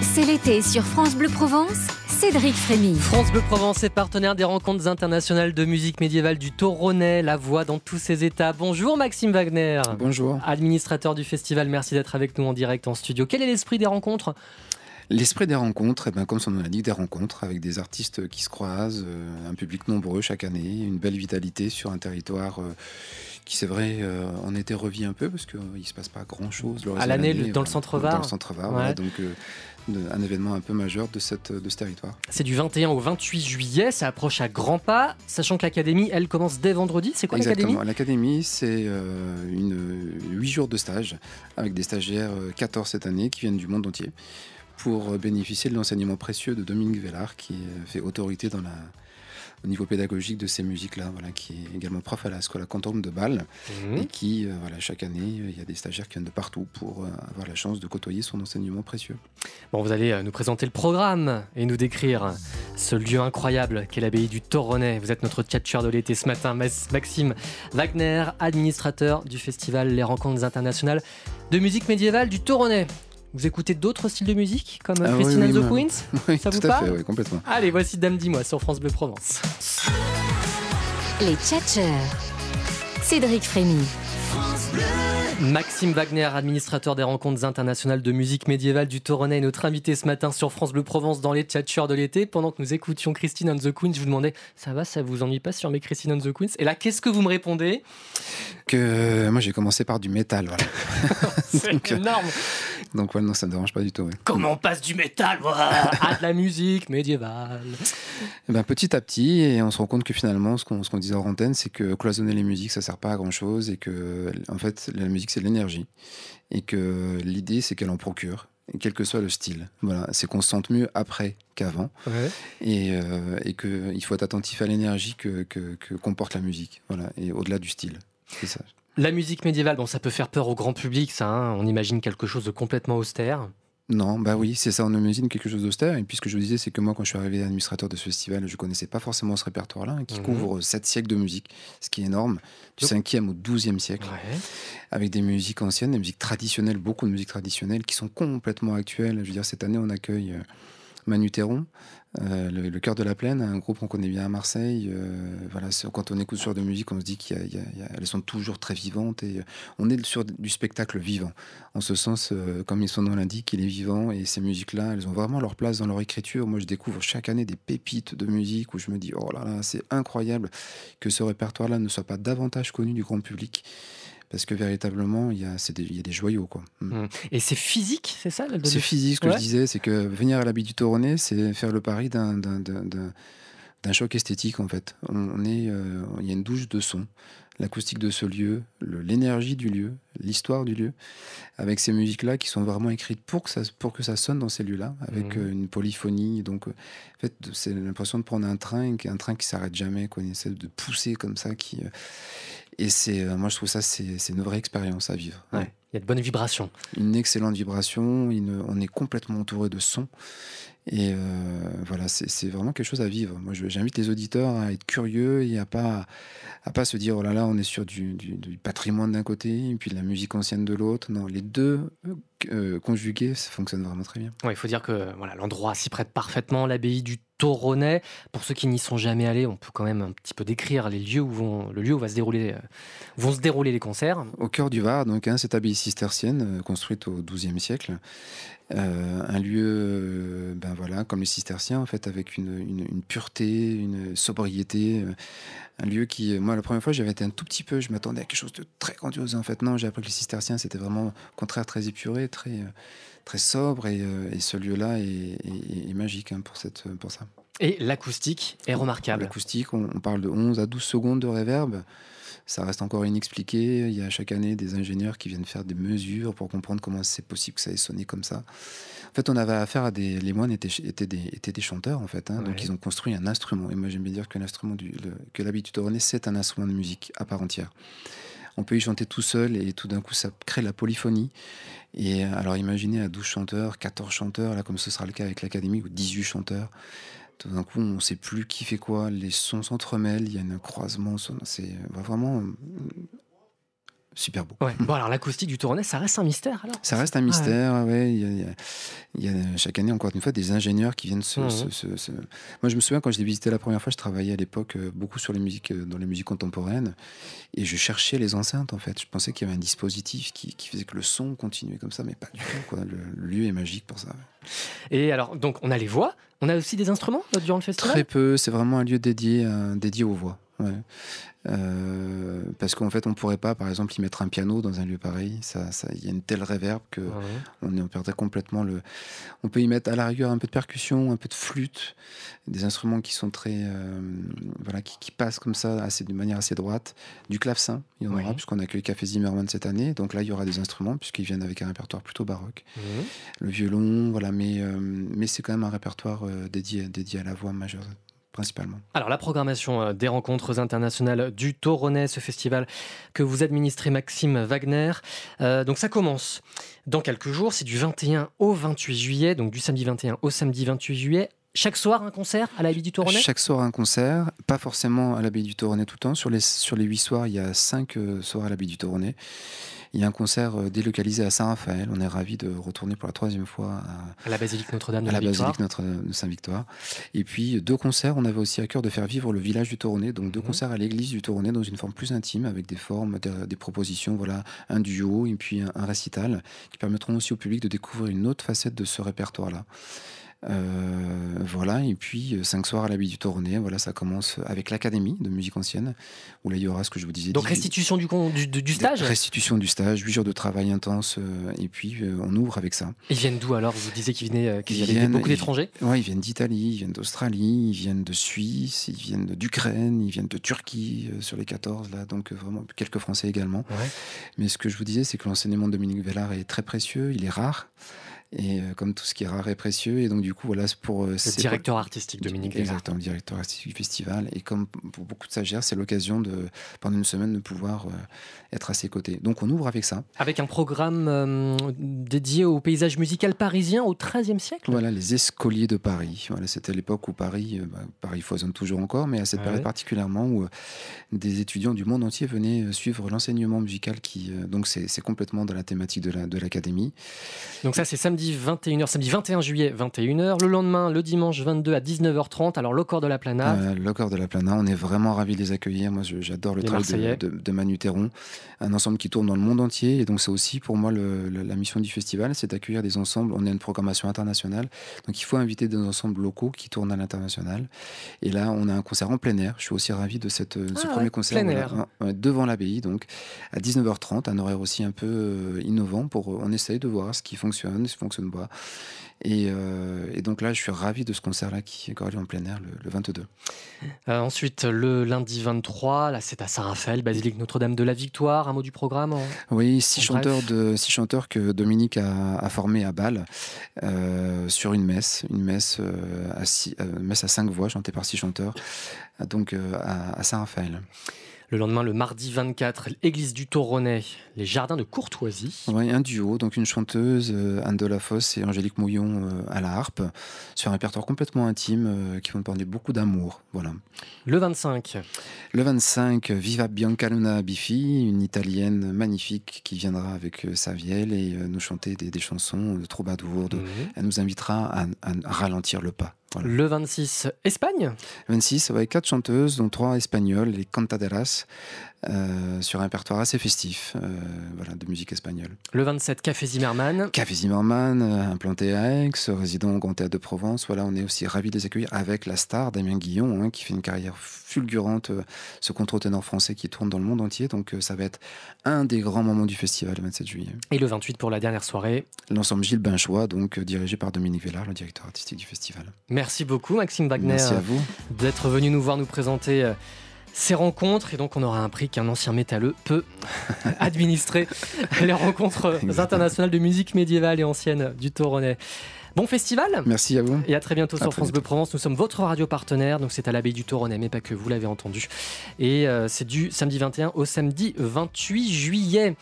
C'est l'été sur France Bleu Provence, Cédric Frémy. France Bleu Provence est partenaire des rencontres internationales de musique médiévale du Toronnais, la voix dans tous ses états. Bonjour Maxime Wagner. Bonjour. Administrateur du festival, merci d'être avec nous en direct en studio. Quel est l'esprit des rencontres ? L'esprit des rencontres, comme son nom l'indique, des rencontres avec des artistes qui se croisent, un public nombreux chaque année, une belle vitalité sur un territoire qui, c'est vrai, en été revit un peu parce qu'il ne se passe pas grand-chose. À l'année, dans le centre-Var. Dans le centre-Var, ouais. ouais, donc un événement un peu majeur de ce territoire. C'est du 21 au 28 juillet, ça approche à grands pas, sachant que l'académie, elle, commence dès vendredi. C'est quoi l'académie ? Exactement, l'académie, c'est 8 jours de stage avec des stagiaires, 14 cette année, qui viennent du monde entier, pour bénéficier de l'enseignement précieux de Dominique Vellard, qui fait autorité au niveau pédagogique de ces musiques-là, voilà, qui est également prof à la Scola Cantorum de Bâle, et qui, chaque année, il y a des stagiaires qui viennent de partout pour avoir la chance de côtoyer son enseignement précieux. Bon, vous allez nous présenter le programme et nous décrire ce lieu incroyable qu'est l'abbaye du Toronnais. Vous êtes notre tchatcheur de l'été ce matin, Maxime Wagner, administrateur du festival Les Rencontres internationales de musique médiévale du Toronnais. Vous écoutez d'autres styles de musique, comme Christine and the Queens ? Oui, ça vous tout à parle ? fait, oui, complètement. Allez, voici Dame Dis-moi sur France Bleu Provence. Les tchatcheurs. Cédric Frémy. Maxime Wagner, administrateur des rencontres internationales de musique médiévale du Toronnais, est notre invité ce matin sur France Bleu Provence dans les tchatcheurs de l'été. Pendant que nous écoutions Christine and the Queens, je vous demandais, ça va, ça vous ennuie pas sur mes Christine and the Queens ? Et là, qu'est-ce que vous me répondez ? Que moi, j'ai commencé par du métal, voilà. C'est énorme. Donc voilà, non, ça me dérange pas du tout. Ouais. Comment on passe du métal à de la musique médiévale ? Et petit à petit, et on se rend compte que finalement, ce qu'on disait en antenne, c'est que cloisonner les musiques, ça sert pas à grand chose, et que en fait, la musique, c'est de l'énergie, et que l'idée, c'est qu'elle en procure, et quel que soit le style. Voilà, c'est qu'on se sente mieux après qu'avant, ouais. Et qu'il faut être attentif à l'énergie que comporte la musique. Voilà, et au-delà du style. C'est ça. La musique médiévale, bon, ça peut faire peur au grand public, ça. Hein, on imagine quelque chose de complètement austère. Non, bah oui, c'est ça, on imagine quelque chose d'austère. Et puis ce que je vous disais, c'est que moi, quand je suis arrivé administrateur de ce festival, je ne connaissais pas forcément ce répertoire-là, qui couvre 7 siècles de musique, ce qui est énorme, du 5e au 12e siècle, avec des musiques anciennes, des musiques traditionnelles, beaucoup de musiques traditionnelles qui sont complètement actuelles. Je veux dire, cette année, on accueille Manu Théron, le Cœur de la Plaine, un groupe qu'on connaît bien à Marseille. Voilà, quand on écoute ce genre de musique, on se dit qu'elles sont toujours très vivantes, et on est sur du spectacle vivant. En ce sens, comme son nom l'indique, il est vivant, et ces musiques-là, elles ont vraiment leur place dans leur écriture. Moi, je découvre chaque année des pépites de musique où je me dis, oh là là, c'est incroyable que ce répertoire-là ne soit pas davantage connu du grand public. Parce que véritablement, il y a des joyaux, quoi. Et c'est physique, c'est ça ? C'est physique, ce que je disais, c'est que venir à l'abbaye du Toronnais, c'est faire le pari d'un choc esthétique, en fait. Il y a une douche de son, l'acoustique de ce lieu, l'énergie du lieu, l'histoire du lieu, avec ces musiques-là qui sont vraiment écrites pour que ça sonne dans ces lieux-là, avec une polyphonie. Donc, en fait, c'est l'impression de prendre un train qui s'arrête jamais, qu'on essaie de pousser comme ça, et moi, je trouve ça, c'est une vraie expérience à vivre. Ouais. Il y a de bonnes vibrations. Une excellente vibration. On est complètement entouré de sons. Et voilà, c'est vraiment quelque chose à vivre. Moi, j'invite les auditeurs à être curieux et à pas se dire, oh là là, on est sur du patrimoine d'un côté et puis de la musique ancienne de l'autre. Non, les deux conjugués, ça fonctionne vraiment très bien. Ouais, il faut dire que l'endroit s'y prête parfaitement, l'abbaye du Toronnais. Pour ceux qui n'y sont jamais allés, on peut quand même un petit peu décrire le lieu où vont se dérouler les concerts. Au cœur du Var, donc, cette abbaye cistercienne construite au XIIe siècle. Un lieu, comme les cisterciens, en fait, avec une pureté, une sobriété. Un lieu qui, moi, la première fois, j'avais été un tout petit peu, je m'attendais à quelque chose de très grandiose. En fait, non, j'ai appris que les cisterciens, c'était vraiment, au contraire, très épuré, très sobre. Et ce lieu-là est magique pour ça. Et l'acoustique est remarquable. L'acoustique, on parle de 11 à 12 secondes de réverb. Ça reste encore inexpliqué. Il y a chaque année des ingénieurs qui viennent faire des mesures pour comprendre comment c'est possible que ça ait sonné comme ça. En fait, on avait affaire à les moines étaient des chanteurs, en fait. Donc, ils ont construit un instrument. Et moi, j'aime bien dire que que l'abbaye du Toronnais, c'est un instrument de musique à part entière. On peut y chanter tout seul et tout d'un coup, ça crée la polyphonie. Et alors, imaginez à 12 chanteurs, 14 chanteurs, là, comme ce sera le cas avec l'Académie, ou 18 chanteurs. Tout d'un coup, on ne sait plus qui fait quoi, les sons s'entremêlent, il y a un croisement, c'est vraiment super beau. Ouais. Bon, alors l'acoustique du Touronnais, ça reste un mystère alors? Ça reste un mystère, ouais. Il y a chaque année, encore une fois, des ingénieurs qui viennent Moi, je me souviens, quand je l'ai visité la première fois, je travaillais à l'époque beaucoup sur les musiques, dans les musiques contemporaines, et je cherchais les enceintes, en fait. Je pensais qu'il y avait un dispositif qui faisait que le son continuait comme ça, mais pas du tout, quoi. Le lieu est magique pour ça. Et alors, donc, on a les voix, on a aussi des instruments durant le festival? Très peu, c'est vraiment un lieu dédié aux voix. Ouais. Parce qu'en fait, on pourrait pas, par exemple, y mettre un piano dans un lieu pareil. Il y a une telle réverb que on perdrait complètement le. On peut y mettre à la rigueur un peu de percussion, un peu de flûte, des instruments qui sont très, qui passent comme ça, de manière assez droite. Du clavecin, il y en aura, puisqu'on accueille Café Zimmermann cette année. Donc là, il y aura des instruments puisqu'ils viennent avec un répertoire plutôt baroque. Le violon, voilà, mais c'est quand même un répertoire dédié à la voix majeure. Principalement. Alors la programmation des rencontres internationales du Touronnais, ce festival que vous administrez, Maxime Wagner. Donc ça commence dans quelques jours, c'est du 21 au 28 juillet, donc du samedi 21 au samedi 28 juillet. Chaque soir un concert à l'abbaye du Touronnais? Chaque soir un concert, pas forcément à l'abbaye du Touronnais tout le temps. Sur les 8 soirs, il y a 5 soirs à l'abbaye du Touronnais. Il y a un concert délocalisé à Saint-Raphaël. On est ravis de retourner pour la 3e fois à la basilique Notre-Dame de la basilique de Saint-Victoire. Et puis 2 concerts. On avait aussi à cœur de faire vivre le village du Touronnais. Donc 2 concerts à l'église du Touronnais dans une forme plus intime, avec des formes, des propositions. Voilà, un duo et puis un récital qui permettront aussi au public de découvrir une autre facette de ce répertoire-là. Voilà, et puis 5 soirs à l'abbaye du Touronnais. Voilà, ça commence avec l'Académie de musique ancienne, où là il y aura ce que je vous disais. Donc restitution du stage. Restitution du stage, 8 jours de travail intense, et puis on ouvre avec ça. Ils viennent d'où alors? Vous disiez qu'il y avait beaucoup d'étrangers. Oui, ils viennent d'Italie, ils viennent d'Australie, ils viennent de Suisse, ils viennent d'Ukraine, ils viennent de Turquie sur les 14 là, donc vraiment quelques Français également. Ouais. Mais ce que je vous disais, c'est que l'enseignement de Dominique Vellard est très précieux, il est rare. Et comme tout ce qui est rare et précieux, et donc du coup voilà, c'est pour le directeur artistique Dominique Vellard. Exactement, le directeur artistique du festival, et comme pour beaucoup de stagiaires, c'est l'occasion pendant une semaine de pouvoir être à ses côtés. Donc on ouvre avec ça, avec un programme dédié au paysage musical parisien au XIIIe siècle. Voilà, les Escoliers de Paris. Voilà, c'était l'époque où Paris foisonne toujours encore, mais à cette période particulièrement où des étudiants du monde entier venaient suivre l'enseignement musical donc c'est complètement dans la thématique de l'académie. Donc ça c'est samedi 21h, samedi 21 juillet 21h, le lendemain, le dimanche 22 à 19h30, alors l'Ocor de la Plana. L'Ocor de la Plana, on est vraiment ravis de les accueillir. Moi j'adore le travail de Manu Théron, un ensemble qui tourne dans le monde entier, et donc c'est aussi pour moi la mission du festival, c'est d'accueillir des ensembles. On a une programmation internationale, donc il faut inviter des ensembles locaux qui tournent à l'international, et là on a un concert en plein air. Je suis aussi ravi de ce premier concert devant l'abbaye, donc à 19h30, un horaire aussi un peu innovant, on essaye de voir ce qui fonctionne, ce qui fonctionne pas. Et donc là, je suis ravi de ce concert-là qui aura lieu en plein air le 22. Ensuite, le lundi 23, là, c'est à Saint-Raphaël, basilique Notre-Dame de la Victoire. Un mot du programme Oui, 6 chanteurs que Dominique a formés à Bâle sur une messe à 5 voix, chantée par 6 chanteurs, donc à Saint-Raphaël. Le lendemain, le mardi 24, église du Touronnais, les jardins de Courtoisie. Oui, un duo, donc une chanteuse, Anne Delafosse et Angélique Mouillon à la harpe, sur un répertoire complètement intime qui vont parler beaucoup d'amour. Voilà. Le 25. Le 25, Viva Bianca Luna Biffi, une italienne magnifique qui viendra avec sa vielle et nous chanter des chansons de troubadour. Elle nous invitera à ralentir le pas. Voilà. Le 26, Espagne. 26, avec 4 chanteuses, dont 3 espagnoles, les Cantaderas, sur un répertoire assez festif de musique espagnole. Le 27, Café Zimmermann. Café Zimmermann, implanté à Aix, résident au Grand Théâtre de Provence. Voilà, on est aussi ravis de les accueillir avec la star Damien Guillon, qui fait une carrière fulgurante, ce contre-ténor français qui tourne dans le monde entier. Donc ça va être un des grands moments du festival le 27 juillet. Et le 28 pour la dernière soirée, l'ensemble Gilles Binchois, donc dirigé par Dominique Vellard, le directeur artistique du festival. Merci beaucoup Maxime Wagner. Merci à vous d'être venu nous voir, nous présenter ces rencontres, et donc on aura appris qu'un ancien métalleux peut administrer les rencontres internationales de musique médiévale et ancienne du Touronnais. Bon festival. Merci à vous. Et à très bientôt sur France Bleu Provence. Nous sommes votre radio partenaire, donc c'est à l'abbaye du Touronnais, mais pas que, vous l'avez entendu. Et c'est du samedi 21 au samedi 28 juillet.